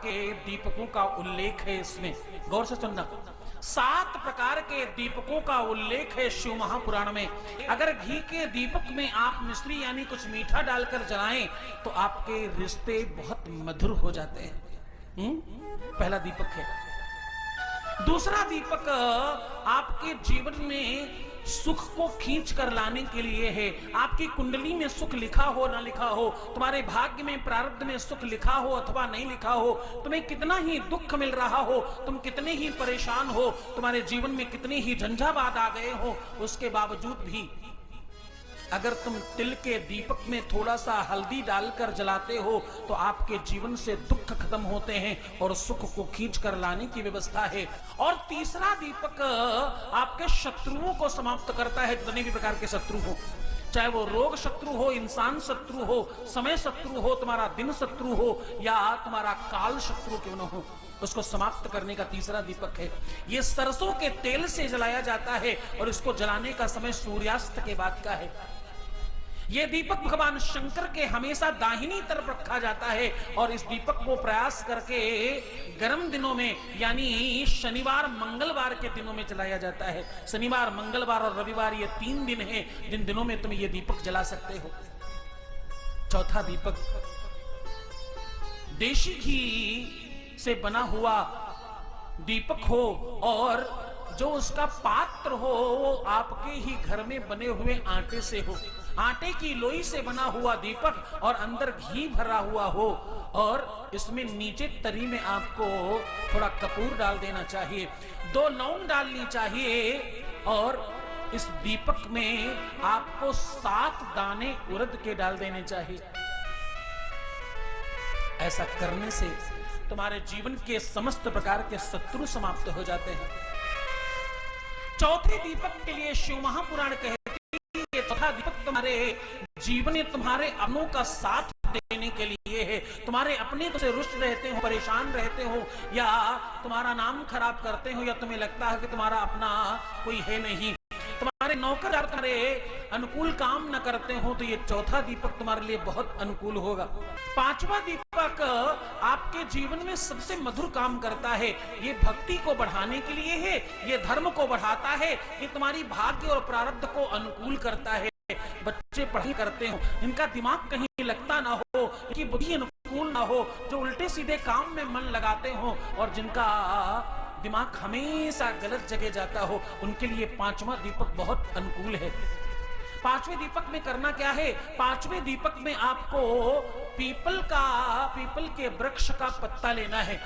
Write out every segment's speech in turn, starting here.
के दीपकों का उल्लेख है इसमें, गौर से सुनना। 7 प्रकार के दीपकों का उल्लेख है शिव महापुराण में। अगर घी के दीपक में आप मिश्री यानी कुछ मीठा डालकर जलाएं तो आपके रिश्ते बहुत मधुर हो जाते हैं। पहला दीपक है। दूसरा दीपक आपके जीवन में सुख को खींच कर लाने के लिए है। आपकी कुंडली में सुख लिखा हो ना लिखा हो, तुम्हारे भाग्य में प्रारब्ध में सुख लिखा हो अथवा नहीं लिखा हो, तुम्हें कितना ही दुख मिल रहा हो, तुम कितने ही परेशान हो, तुम्हारे जीवन में कितने ही झंझावात आ गए हो, उसके बावजूद भी अगर तुम तिल के दीपक में थोड़ा सा हल्दी डालकर जलाते हो तो आपके जीवन से दुख खत्म होते हैं और सुख को खींच कर लाने की व्यवस्था है। और तीसरा दीपक आपके शत्रुओं को समाप्त करता है, जितने भी प्रकार के शत्रु हो, चाहे वो रोग शत्रु हो, इंसान शत्रु हो, समय शत्रु हो, तुम्हारा दिन शत्रु हो या तुम्हारा काल शत्रु क्यों न हो, उसको समाप्त करने का तीसरा दीपक है। ये सरसों के तेल से जलाया जाता है और इसको जलाने का समय सूर्यास्त के बाद का है। ये दीपक भगवान शंकर के हमेशा दाहिनी तरफ रखा जाता है और इस दीपक को प्रयास करके गर्म दिनों में यानी शनिवार मंगलवार के दिनों में जलाया जाता है। शनिवार मंगलवार और रविवार ये 3 दिन हैं जिन दिनों में तुम ये दीपक जला सकते हो। चौथा दीपक देशी घी से बना हुआ दीपक हो और जो उसका पात्र हो वो आपके ही घर में बने हुए आटे से हो, आटे की लोई से बना हुआ दीपक और अंदर घी भरा हुआ हो और इसमें नीचे तरी में आपको थोड़ा कपूर डाल देना चाहिए, 2 लौंग डालनी चाहिए और इस दीपक में आपको 7 दाने उड़द के डाल देने चाहिए। ऐसा करने से तुम्हारे जीवन के समस्त प्रकार के शत्रु समाप्त हो जाते हैं। चौथे दीपक के लिए शिव महापुराण कहते हैं चौथा दीपक तुम्हारे जीवन में तुम्हारे अपनों का साथ देने के लिए है। तुम्हारे अपने तो से रुष्ट रहते हो, परेशान रहते हो या तुम्हारा नाम खराब करते हो या तुम्हें लगता है कि तुम्हारा अपना कोई है नहीं, तुम्हारे नौकर तुम्हारे अनुकूल काम न करते हो तो ये चौथा दीपक तुम्हारे लिए बहुत अनुकूल होगा। 5वां दीपक आपके जीवन में सबसे मधुर काम करता है। ये भक्ति को बढ़ाने के लिए है, ये धर्म को बढ़ाता है, ये तुम्हारी भाग्य और प्रारब्ध को अनुकूल करता है। बच्चे पढ़ाई करते हो, इनका दिमाग कहीं लगता ना हो, इनकी बुद्धि अनुकूल ना हो, जो उल्टे सीधे काम में मन लगाते हो और जिनका दिमाग हमेशा गलत जगह जाता हो, उनके लिए 5वां दीपक बहुत अनुकूल है। 5वें दीपक में करना क्या है? 5वें दीपक में आपको पीपल के वृक्ष का पत्ता लेना है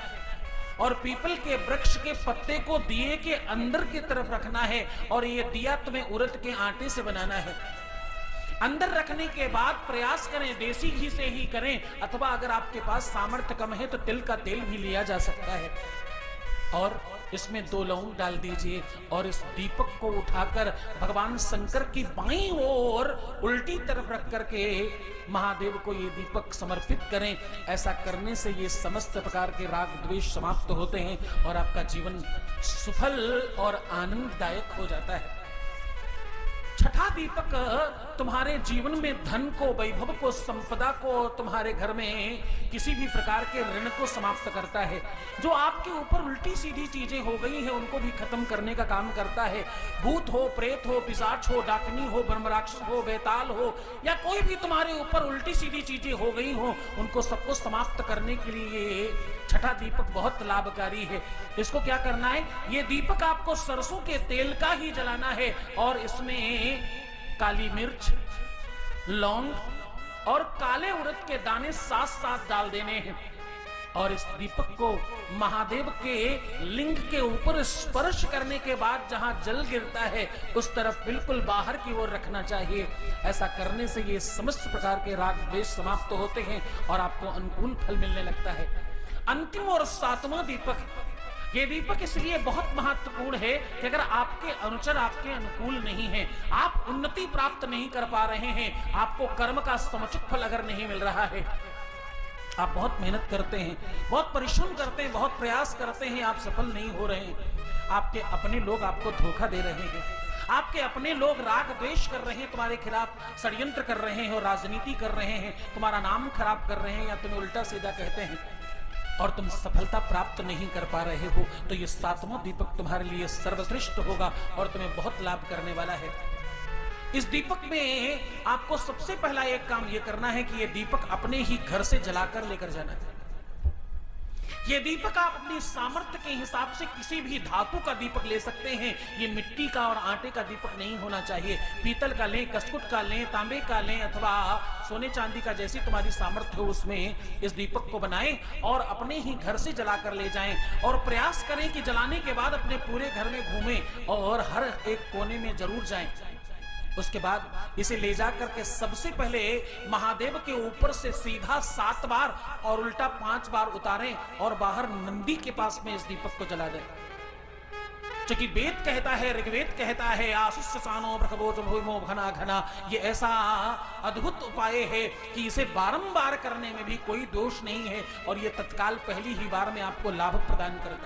और पीपल के वृक्ष के पत्ते को दिए के अंदर की तरफ रखना है और ये दिया तुम्हें उड़द के आटे से बनाना है। अंदर रखने के बाद प्रयास करें देसी घी से ही करें अथवा अगर आपके पास सामर्थ्य कम है तो तिल का तेल भी लिया जा सकता है और इसमें 2 लौंग डाल दीजिए और इस दीपक को उठाकर भगवान शंकर की बाईं ओर उल्टी तरफ रख करके महादेव को ये दीपक समर्पित करें। ऐसा करने से ये समस्त प्रकार के राग द्वेष समाप्त होते हैं और आपका जीवन सफल और आनंददायक हो जाता है। 6ठा दीपक तुम्हारे जीवन में धन को, वैभव को, संपदा को, तुम्हारे घर में किसी भी प्रकार के ऋण को समाप्त करता है। जो आपके ऊपर उल्टी सीधी चीजें हो गई है उनको भी खत्म करने का काम करता है। भूत हो, प्रेत हो, पिशाच हो, डाकनी हो, ब्रह्मराक्षस हो, बेताल हो या कोई भी तुम्हारे ऊपर उल्टी सीधी चीजें हो गई हो उनको सबको समाप्त करने के लिए 6ठा दीपक बहुत लाभकारी है। इसको क्या करना है? ये दीपक आपको सरसों के तेल का ही जलाना है और इसमें काली मिर्च, लौंग और काले उड़द के दाने साथ साथ डाल देने हैं और इस दीपक को महादेव के लिंग के ऊपर स्पर्श करने के बाद जहां जल गिरता है उस तरफ बिल्कुल बाहर की ओर रखना चाहिए। ऐसा करने से ये समस्त प्रकार के राग द्वेष समाप्त होते हैं और आपको अनुकूल फल मिलने लगता है। अंतिम और 7वां दीपक, ये दीपक इसलिए बहुत महत्वपूर्ण है कि अगर आपके अनुचर आपके अनुकूल नहीं हैं, आप उन्नति प्राप्त नहीं कर पा रहे हैं, आपको कर्म का समुचित फल अगर नहीं मिल रहा है, आप बहुत मेहनत करते हैं, बहुत परिश्रम करते हैं, बहुत प्रयास करते हैं, आप सफल नहीं हो रहे हैं, आपके अपने लोग आपको धोखा दे रहे हैं, आपके अपने लोग राग द्वेष कर रहे हैं, तुम्हारे खिलाफ षड्यंत्र कर रहे हैं और राजनीति कर रहे हैं, तुम्हारा नाम खराब कर रहे हैं या तुम्हें उल्टा सीधा कहते हैं, और तुम सफलता प्राप्त नहीं कर पा रहे हो, तो ये 7वां दीपक तुम्हारे लिए सर्वश्रेष्ठ होगा और तुम्हें बहुत लाभ करने वाला है। इस दीपक में आपको सबसे पहला एक काम यह करना है कि यह दीपक अपने ही घर से जलाकर लेकर जाना है। ये दीपक आप अपनी सामर्थ्य के हिसाब से किसी भी धातु का दीपक ले सकते हैं। ये मिट्टी का और आटे का दीपक नहीं होना चाहिए। पीतल का लें, कस्तूत का लें, तांबे का लें, अथवा सोने चांदी का, जैसी तुम्हारी सामर्थ्य हो उसमें इस दीपक को बनाएं और अपने ही घर से जलाकर ले जाएं। और प्रयास करें कि जलाने के बाद अपने पूरे घर में घूमें और हर एक कोने में जरूर जाएं। उसके बाद इसे ले जाकर के सबसे पहले महादेव के ऊपर से सीधा 7 बार और उल्टा 5 बार उतारें और बाहर नंदी के पास में इस दीपक को जला दें। क्योंकि वेद कहता है, ऋग्वेद कहता है, आसुस्सानो ब्रह्मोज भूमो घना घना, ये ऐसा अद्भुत उपाय है कि इसे बारंबार करने में भी कोई दोष नहीं है और ये तत्काल पहली ही बार में आपको लाभ प्रदान करता है।